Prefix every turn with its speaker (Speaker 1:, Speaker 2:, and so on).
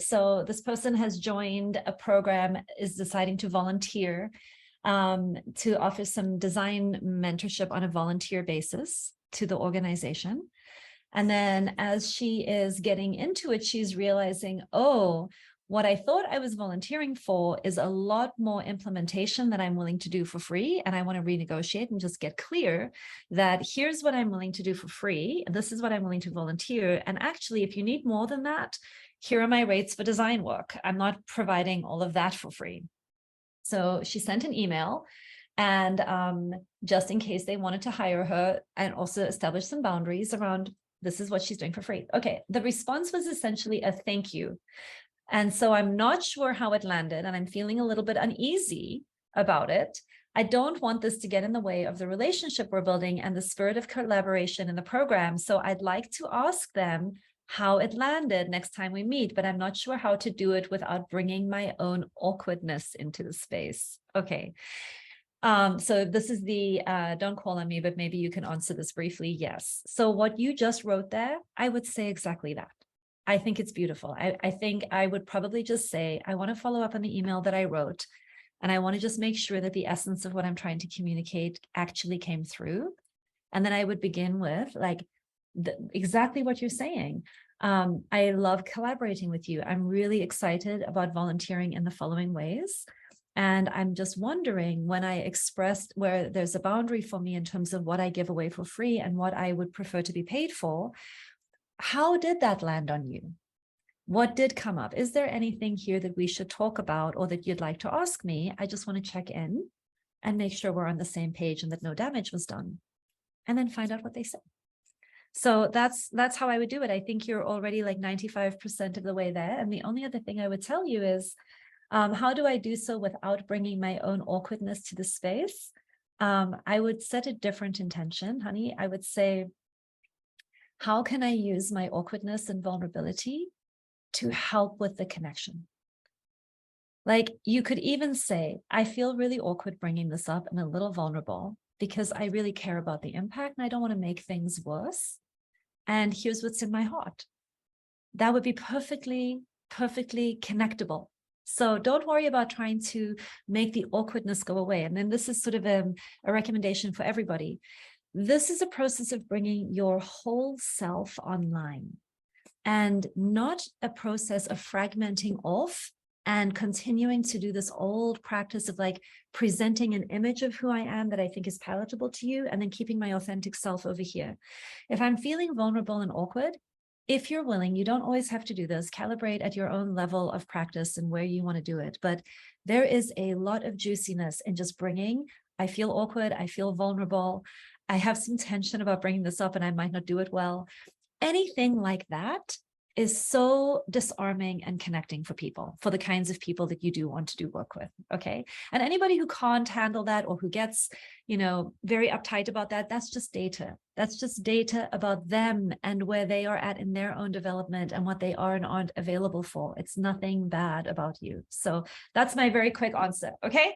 Speaker 1: So this person has joined a program, is deciding to volunteer to offer some design mentorship on a volunteer basis to the organization. And then as she is getting into it, she's realizing, oh, what I thought I was volunteering for is a lot more implementation that I'm willing to do for free. And I want to renegotiate and just get clear that here's what I'm willing to do for free. And this is what I'm willing to volunteer. And actually, if you need more than that, here are my rates for design work. I'm not providing all of that for free. So she sent an email, and just in case they wanted to hire her, and also establish some boundaries around this is what she's doing for free. Okay, the response was essentially a thank you. And so I'm not sure how it landed, and I'm feeling a little bit uneasy about it. I don't want this to get in the way of the relationship we're building and the spirit of collaboration in the program. So I'd like to ask them how it landed next time we meet, but I'm not sure how to do it without bringing my own awkwardness into the space. Okay. So this is the, don't call on me, but maybe you can answer this briefly. Yes. So what you just wrote there, I would say exactly that. I think it's beautiful. I think I would probably just say, I want to follow up on the email that I wrote, and I want to just make sure that the essence of what I'm trying to communicate actually came through. And then I would begin with like, exactly what you're saying. I love collaborating with you. I'm really excited about volunteering in the following ways. And I'm just wondering, when I expressed where there's a boundary for me in terms of what I give away for free and what I would prefer to be paid for, how did that land on you? What did come up? Is there anything here that we should talk about or that you'd like to ask me? I just want to check in and make sure we're on the same page and that no damage was done, and then find out what they say. So that's how I would do it. I think you're already like 95% of the way there. And the only other thing I would tell you is, how do I do so without bringing my own awkwardness to the space? I would set a different intention, honey. I would say, how can I use my awkwardness and vulnerability to help with the connection? Like, you could even say, I feel really awkward bringing this up and a little vulnerable because I really care about the impact and I don't want to make things worse. And here's what's in my heart. That would be perfectly connectable. So don't worry about trying to make the awkwardness go away. And then this is sort of a recommendation for everybody. This is a process of bringing your whole self online, and not a process of fragmenting off and continuing to do this old practice of like presenting an image of who I am that I think is palatable to you, and then keeping my authentic self over here. If I'm feeling vulnerable and awkward, if you're willing, you don't always have to do this, calibrate at your own level of practice and where you want to do it. But there is a lot of juiciness in just bringing, I feel awkward, I feel vulnerable, I have some tension about bringing this up and I might not do it well. Anything like that is so disarming and connecting for people, for the kinds of people that you do want to do work with. Okay. And anybody who can't handle that or who gets, very uptight about that, that's just data. That's just data about them and where they are at in their own development and what they are and aren't available for. It's nothing bad about you. So that's my very quick answer. Okay.